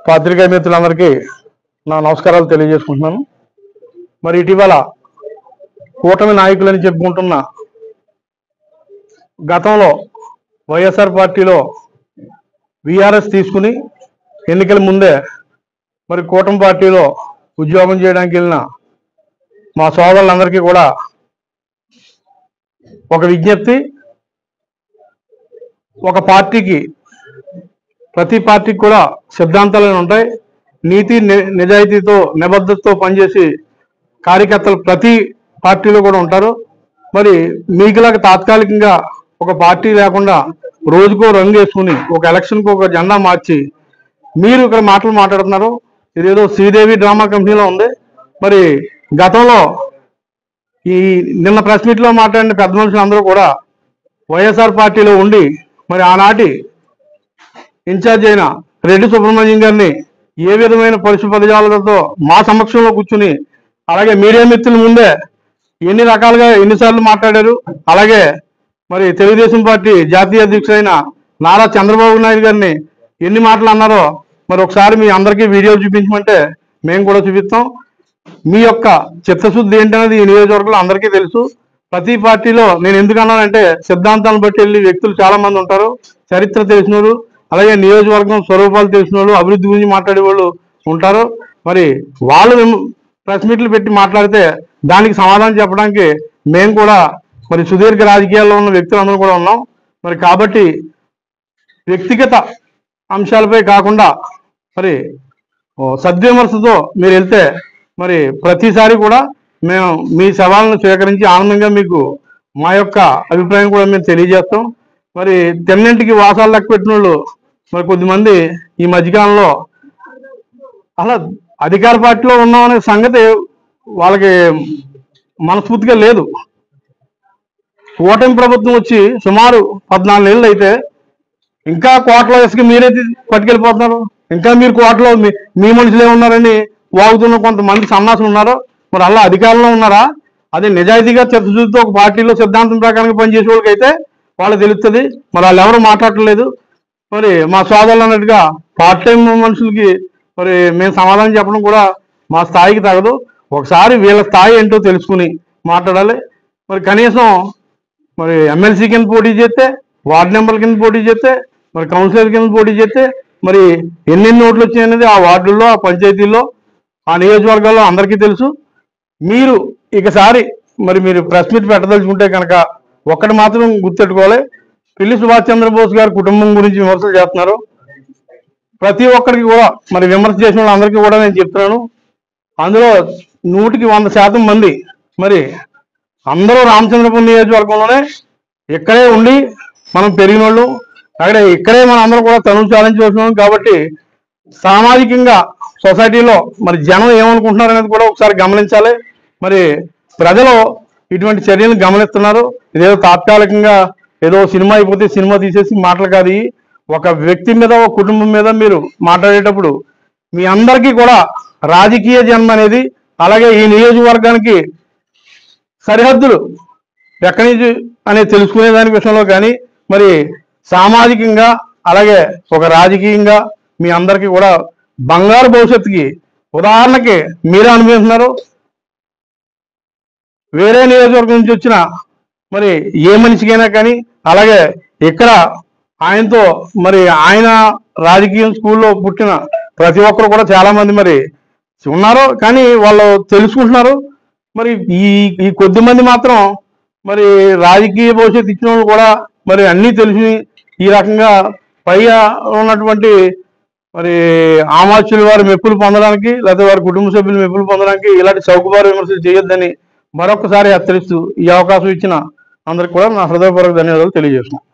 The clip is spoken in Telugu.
పాత్రికేయ మిత్రులందరికీ నా నమస్కారాలు తెలియజేసుకుంటున్నాను. మరి ఇటీవల కూటమి నాయకులని చెప్పుకుంటున్న గతంలో వైఎస్ఆర్ పార్టీలో విఆర్ఎస్ తీసుకుని ఎన్నికల ముందే మరి కూటమి పార్టీలో ఉద్యోగం చేయడానికి వెళ్ళిన మా సోదరులందరికీ కూడా ఒక విజ్ఞప్తి, ఒక పార్టీకి ప్రతి పార్టీకి కూడా సిద్ధాంతాలు ఉంటాయి. నీతి నిజాయితీతో నిబద్ధతతో పనిచేసి కార్యకర్తలు ప్రతి పార్టీలో కూడా ఉంటారు. మరి మీకులాగా తాత్కాలికంగా ఒక పార్టీ లేకుండా రోజుకో రంగు వేసుకుని ఒక ఎలక్షన్కి ఒక జెండా మార్చి మీరు ఇక్కడ మాటలు మాట్లాడుతున్నారు. ఇదేదో శ్రీదేవి డ్రామా కంపెనీలో ఉంది. మరి గతంలో ఈ నిన్న ప్రెస్ మీట్లో మాట్లాడిన పెద్ద మనుషులు అందరూ కూడా వైఎస్ఆర్ పార్టీలో ఉండి మరి ఆనాటి ఇన్ఛార్జ్ అయిన రెడ్డి సుబ్రహ్మణ్యం గారిని ఏ విధమైన పరుష పదజాలతో మా సమక్షంలో కూర్చుని, అలాగే మీడియా మిత్రుల ముందే ఎన్ని రకాలుగా ఎన్నిసార్లు మాట్లాడారు. అలాగే మరి తెలుగుదేశం పార్టీ జాతీయ అధ్యక్షుడైన నారా చంద్రబాబు నాయుడు గారిని ఎన్ని మాటలు అన్నారో మరి ఒకసారి మీ అందరికీ వీడియోలు చూపించమంటే మేము కూడా చూపిస్తాం. మీ యొక్క చిత్తశుద్ధి ఏంటనేది ఈ నియోజకవర్గంలో అందరికీ తెలుసు. ప్రతి పార్టీలో నేను ఎందుకు అన్నానంటే సిద్ధాంతాలను బట్టి వెళ్ళి వ్యక్తులు చాలా మంది ఉంటారు, చరిత్ర తెలిసిన వాళ్ళు, అలాగే నియోజకవర్గం స్వరూపాలు తెలిసిన వాళ్ళు, అభివృద్ధి గురించి మాట్లాడే వాళ్ళు ఉంటారు. మరి వాళ్ళు ప్రెస్ మీట్లు పెట్టి మాట్లాడితే దానికి సమాధానం చెప్పడానికి మేము కూడా మరి సుదీర్ఘ రాజకీయాల్లో ఉన్న వ్యక్తులందరూ కూడా ఉన్నాం. మరి కాబట్టి వ్యక్తిగత అంశాలపై కాకుండా మరి సద్విమర్శతో మీరు వెళ్తే మరి ప్రతిసారి కూడా మేము మీ సవాళ్ళను స్వీకరించి ఆనందంగా మీకు మా యొక్క అభిప్రాయం కూడా మేము తెలియజేస్తాం. మరి తెన్నింటికి వాసాలు లెక్క పెట్టిన వాళ్ళు మరి కొద్దిమంది ఈ మధ్యకాలంలో అలా అధికార పార్టీలో ఉన్నామనే సంగతి వాళ్ళకి మనస్ఫూర్తిగా లేదు. కూటమి ప్రభుత్వం వచ్చి సుమారు 14 ఏళ్ళు అయితే ఇంకా కోట్ల ఇసుక మీరే పట్టుకెళ్ళిపోతున్నారు. ఇంకా మీరు కోటలో మీ మనుషులే ఉన్నారని వాగుతున్న కొంతమంది సన్నాసులు ఉన్నారు. మరి అలా అధికారంలో ఉన్నారా? అదే నిజాయితీగా చిత్తశుద్ధితో ఒక పార్టీలో సిద్ధాంతం ప్రకారంగా పనిచేసే వాళ్ళకైతే వాళ్ళు తెలుస్తుంది. మరి వాళ్ళు ఎవరు మాట్లాడలేదు. మరి మా సోదరులు అన్నట్టుగా పార్ట్ టైం మనుషులకి మరి మేము సమాధానం చెప్పడం కూడా మా స్థాయికి తగదు. ఒకసారి వీళ్ళ స్థాయి ఏంటో తెలుసుకుని మాట్లాడాలి. మరి కనీసం మరి ఎమ్మెల్సీ కింద పోటీ చేస్తే, వార్డు మెంబర్ల కింద పోటీ చేస్తే, మరి కౌన్సిలర్ కింద పోటీ చేస్తే మరి ఎన్నెన్ని ఓట్లు వచ్చాయనేది ఆ వార్డుల్లో, ఆ పంచాయతీల్లో, ఆ నియోజకవర్గాల్లో అందరికీ తెలుసు. మీరు ఇకసారి మరి మీరు ప్రెస్ మీట్ పెట్టదలుచుకుంటే కనుక ఒక్కటి మాత్రం గుర్తెట్టుకోవాలి. పిల్లి సుభాష్ చంద్రబోస్ గారి కుటుంబం గురించి విమర్శలు చేస్తున్నారు. ప్రతి ఒక్కరికి కూడా మరి విమర్శ చేసిన వాళ్ళందరికీ కూడా నేను చెప్తున్నాను, అందులో 100% మంది మరి అందరూ రామచంద్రపురం నియోజకవర్గంలోనే ఇక్కడే ఉండి మనం పెరిగిన వాళ్ళు, అక్కడ ఇక్కడే మనం అందరూ కూడా తనువు సాధించవలసిన కాబట్టి సామాజికంగా సొసైటీలో మరి జనం ఏమనుకుంటున్నారు అనేది కూడా ఒకసారి గమనించాలి. మరి ప్రజలు ఇటువంటి చర్యలను గమనిస్తున్నారు. ఇదేదో తాత్కాలికంగా ఏదో సినిమా అయిపోతే సినిమా తీసేసి మాటలు కాదు. ఒక వ్యక్తి మీద, ఒక కుటుంబం మీద మీరు మాట్లాడేటప్పుడు మీ అందరికీ కూడా రాజకీయ జన్మ అనేది, అలాగే ఈ నియోజకవర్గానికి సరిహద్దులు ఎక్కడి నుంచి అనేది తెలుసుకునే దాని విషయంలో కానీ మరి సామాజికంగా అలాగే ఒక రాజకీయంగా మీ అందరికీ కూడా బంగారు భవిష్యత్తుకి ఉదాహరణకి మీరే అనుభవిస్తున్నారు. వేరే నియోజకవర్గం నుంచి వచ్చిన మరి ఏ మనిషికైనా కానీ, అలాగే ఇక్కడ ఆయనతో మరి ఆయన రాజకీయం స్కూల్లో పుట్టిన ప్రతి ఒక్కరు కూడా చాలా మంది మరి ఉన్నారు. కానీ వాళ్ళు తెలుసుకుంటున్నారు. మరి ఈ కొద్ది మంది మాత్రం మరి రాజకీయ భవిష్యత్తు ఇచ్చిన వాళ్ళు కూడా మరి అన్నీ తెలిసి ఈ రకంగా పైగా ఉన్నటువంటి మరి ఆమాచుల వారి మెప్పులు పొందడానికి, లేకపోతే వారి కుటుంబ సభ్యులు మెప్పులు పొందడానికి ఇలాంటి చౌకబారు విమర్శలు చేయొద్దని మరొకసారి హెచ్చరిస్తూ ఈ అవకాశం ఇచ్చిన అందరికి కూడా నా హృదయపూర్వక ధన్యవాదాలు తెలియజేస్తున్నాను.